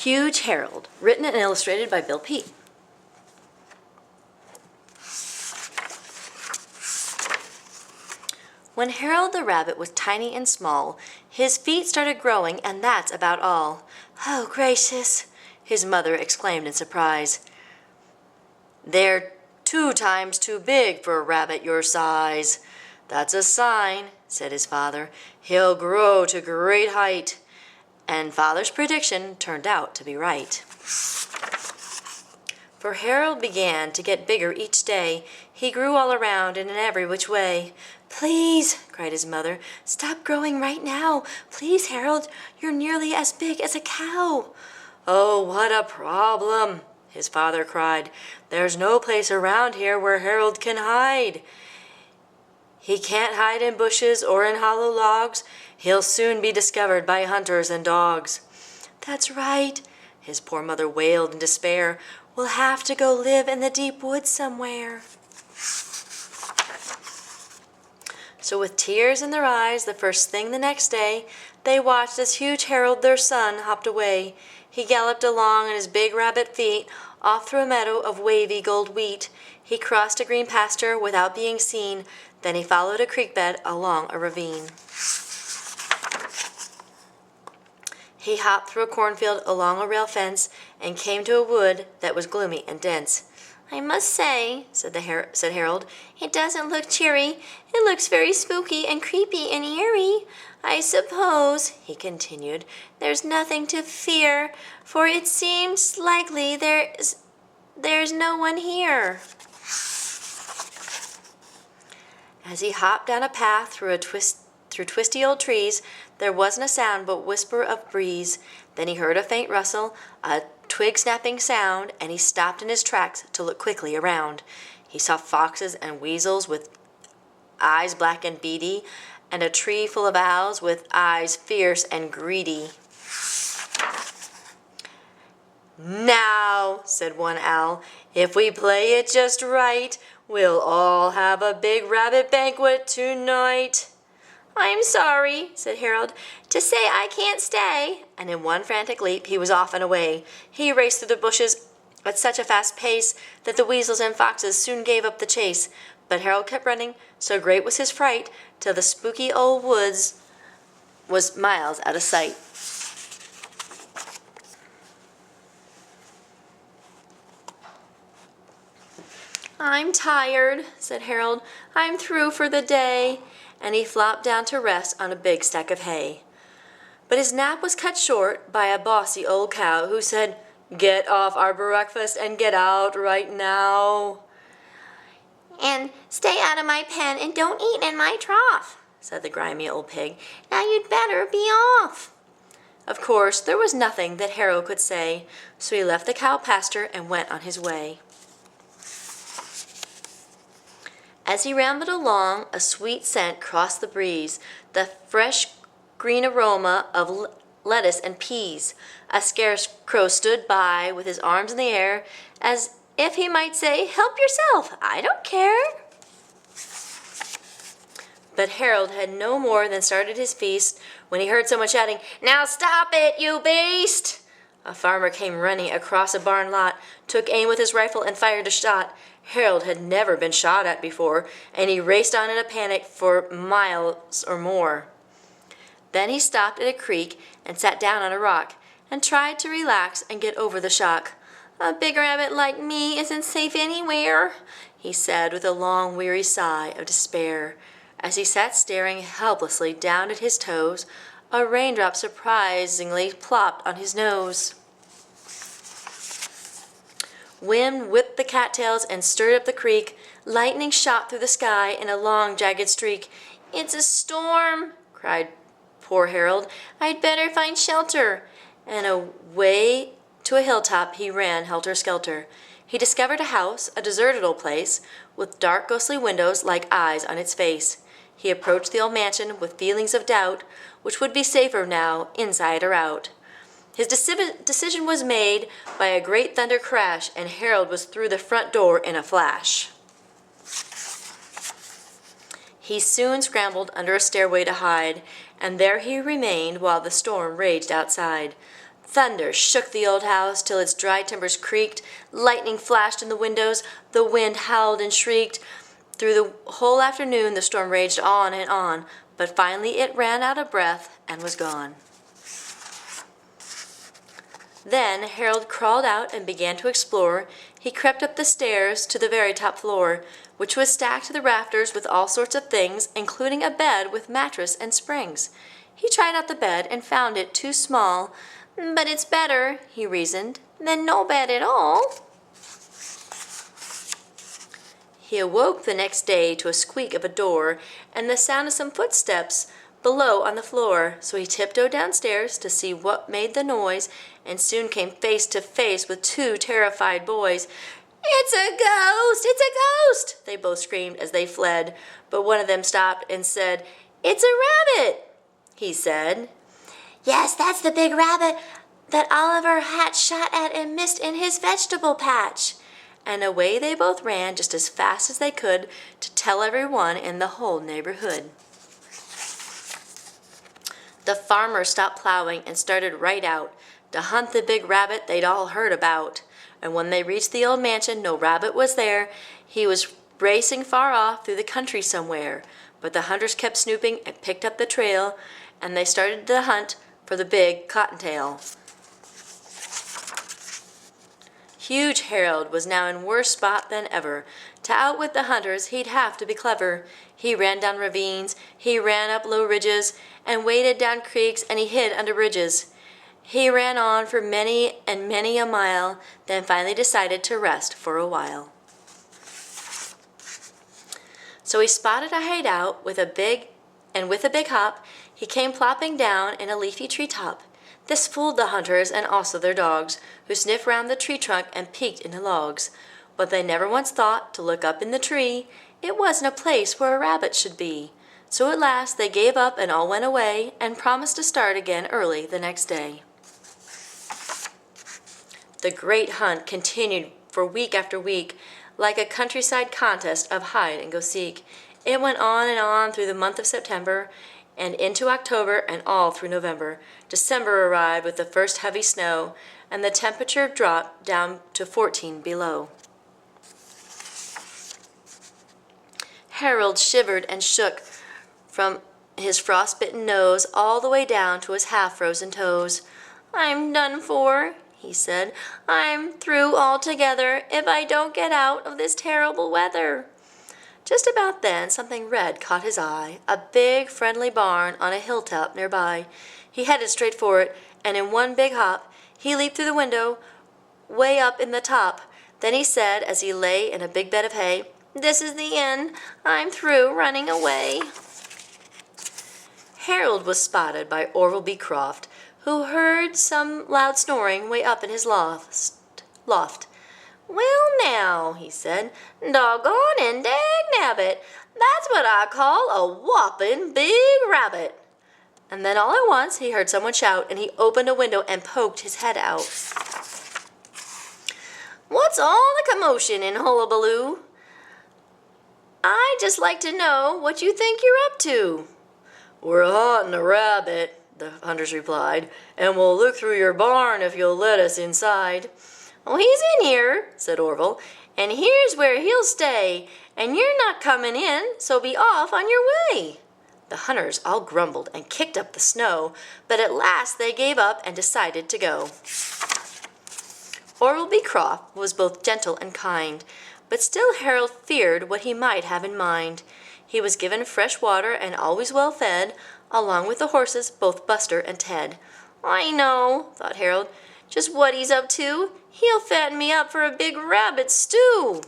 Huge Harold, written and illustrated by Bill Peet. When Harold the rabbit was tiny and small, his feet started growing, and that's about all. "Oh, gracious!" his mother exclaimed in surprise. "They're 2 times too big for a rabbit your size." "That's a sign," said his father. "He'll grow to great height." And father's prediction turned out to be right. For Harold began to get bigger each day. He grew all around and in every which way. "Please," cried his mother, "stop growing right now. Please, Harold, you're nearly as big as a cow." "Oh, what a problem," his father cried. "There's no place around here where Harold can hide. He can't hide in bushes or in hollow logs. He'll soon be discovered by hunters and dogs." "That's right," his poor mother wailed in despair. "We'll have to go live in the deep woods somewhere." So with tears in their eyes, the first thing the next day, they watched as huge Harold, their son, hopped away. He galloped along on his big rabbit feet, off through a meadow of wavy gold wheat. He crossed a green pasture without being seen. Then he followed a creek bed along a ravine. He hopped through a cornfield along a rail fence and came to a wood that was gloomy and dense. "I must say," said Harold, "it doesn't look cheery. It looks very spooky and creepy and eerie. I suppose," he continued, "there's nothing to fear, for it seems likely there's no one here." As he hopped down a path through twisty old trees, there wasn't a sound but whisper of breeze. Then he heard a faint rustle, a twig-snapping sound, and he stopped in his tracks to look quickly around. He saw foxes and weasels with eyes black and beady, and a tree full of owls with eyes fierce and greedy. "Now," said one owl, "if we play it just right, we'll all have a big rabbit banquet tonight." "I'm sorry," said Harold, "to say I can't stay." And in one frantic leap he was off and away. He raced through the bushes at such a fast pace that the weasels and foxes soon gave up the chase. But Harold kept running, so great was his fright, till the spooky old woods was miles out of sight. "I'm tired," said Harold. "I'm through for the day." And he flopped down to rest on a big stack of hay. But his nap was cut short by a bossy old cow who said, "Get off our breakfast and get out right now." "And stay out of my pen and don't eat in my trough," said the grimy old pig. "Now you'd better be off." Of course, there was nothing that Harold could say, so he left the cow pasture and went on his way. As he rambled along, a sweet scent crossed the breeze, the fresh green aroma of lettuce and peas. A scarecrow stood by with his arms in the air, as if he might say, "Help yourself, I don't care." But Harold had no more than started his feast when he heard someone shouting, "Now stop it, you beast!" A farmer came running across a barn lot, took aim with his rifle, and fired a shot. Harold had never been shot at before, and he raced on in a panic for miles or more. Then he stopped at a creek and sat down on a rock and tried to relax and get over the shock. "A big rabbit like me isn't safe anywhere," he said with a long, weary sigh of despair. As he sat staring helplessly down at his toes, a raindrop surprisingly plopped on his nose. Wind whipped the cattails and stirred up the creek. Lightning shot through the sky in a long, jagged streak. "It's a storm," cried poor Harold. "I'd better find shelter." And away to a hilltop he ran helter-skelter. He discovered a house, a deserted old place, with dark, ghostly windows like eyes on its face. He approached the old mansion with feelings of doubt, which would be safer now, inside or out. His decision was made by a great thunder crash, and Harold was through the front door in a flash. He soon scrambled under a stairway to hide, and there he remained while the storm raged outside. Thunder shook the old house till its dry timbers creaked, lightning flashed in the windows, the wind howled and shrieked. Through the whole afternoon the storm raged on, but finally it ran out of breath and was gone. Then Harold crawled out and began to explore. He crept up the stairs to the very top floor, which was stacked to the rafters with all sorts of things, including a bed with mattress and springs. He tried out the bed and found it too small. "But it's better," he reasoned, "than no bed at all." He awoke the next day to a squeak of a door and the sound of some footsteps below on the floor, so he tiptoed downstairs to see what made the noise, and soon came face to face with two terrified boys. "It's a ghost! It's a ghost!" they both screamed as they fled, but one of them stopped and said, "It's a rabbit," he said. "Yes, that's the big rabbit that Oliver Hatch shot at and missed in his vegetable patch." And away they both ran just as fast as they could to tell everyone in the whole neighborhood. The farmer stopped plowing and started right out to hunt the big rabbit they'd all heard about. And when they reached the old mansion, no rabbit was there. He was racing far off through the country somewhere. But the hunters kept snooping and picked up the trail, and they started the hunt for the big cottontail. Huge Harold was now in worse spot than ever. To outwit the hunters, he'd have to be clever. He ran down ravines, he ran up low ridges, and waded down creeks, and he hid under bridges. He ran on for many and many a mile, then finally decided to rest for a while. So he spotted a hideout with a big hop, he came plopping down in a leafy treetop. This fooled the hunters and also their dogs, who sniffed round the tree trunk and peeked into logs. But they never once thought to look up in the tree. It wasn't a place where a rabbit should be. So at last they gave up and all went away, and promised to start again early the next day. The great hunt continued for week after week, like a countryside contest of hide-and-go-seek. It went on and on through the month of September, and into October, and all through November. December arrived with the first heavy snow, and the temperature dropped down to 14 below. Harold shivered and shook from his frostbitten nose all the way down to his half-frozen toes. "I'm done for," he said. "I'm through altogether if I don't get out of this terrible weather." Just about then something red caught his eye, a big, friendly barn on a hilltop nearby. He headed straight for it, and in one big hop, he leaped through the window, way up in the top. Then he said, as he lay in a big bed of hay, "This is the end. I'm through running away." Harold was spotted by Orville Beecroft, who heard some loud snoring way up in his loft. "Well, now," he said, "doggone and dag-nabbit, that's what I call a whopping big rabbit." And then all at once he heard someone shout, and he opened a window and poked his head out. "What's all the commotion in Hullabaloo? I'd just like to know what you think you're up to." "We're hunting a rabbit," the hunters replied, "and we'll look through your barn if you'll let us inside." "Oh, he's in here," said Orville, "and here's where he'll stay, and you're not coming in, so be off on your way." The hunters all grumbled and kicked up the snow, but at last they gave up and decided to go. Orville Beecroft was both gentle and kind, but still Harold feared what he might have in mind. He was given fresh water and always well fed, along with the horses, both Buster and Ted. "I know," thought Harold, "just what he's up to. He'll fatten me up for a big rabbit stew."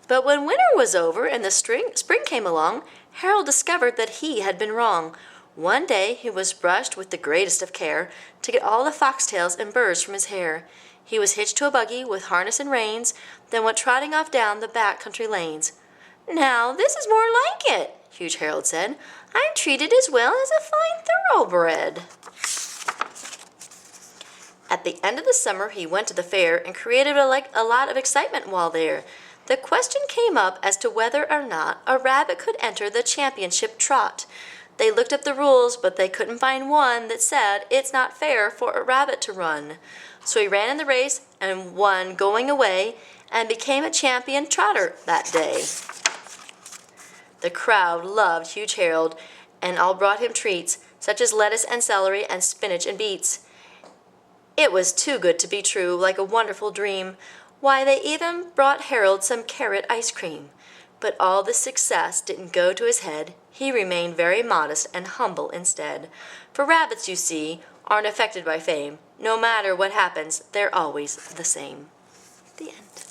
But when winter was over and the spring came along, Harold discovered that he had been wrong. One day he was brushed with the greatest of care to get all the foxtails and burrs from his hair. He was hitched to a buggy with harness and reins, then went trotting off down the back country lanes. "Now this is more like it," huge Harold said. "I'm treated as well as a fine thoroughbred." At the end of the summer he went to the fair and created a lot of excitement while there. The question came up as to whether or not a rabbit could enter the championship trot. They looked up the rules, but they couldn't find one that said it's not fair for a rabbit to run. So he ran in the race and won going away and became a champion trotter that day. The crowd loved Huge Harold and all brought him treats, such as lettuce and celery and spinach and beets. It was too good to be true, like a wonderful dream. Why, they even brought Harold some carrot ice cream. But all the success didn't go to his head. He remained very modest and humble instead. For rabbits, you see, aren't affected by fame. No matter what happens, they're always the same. The end.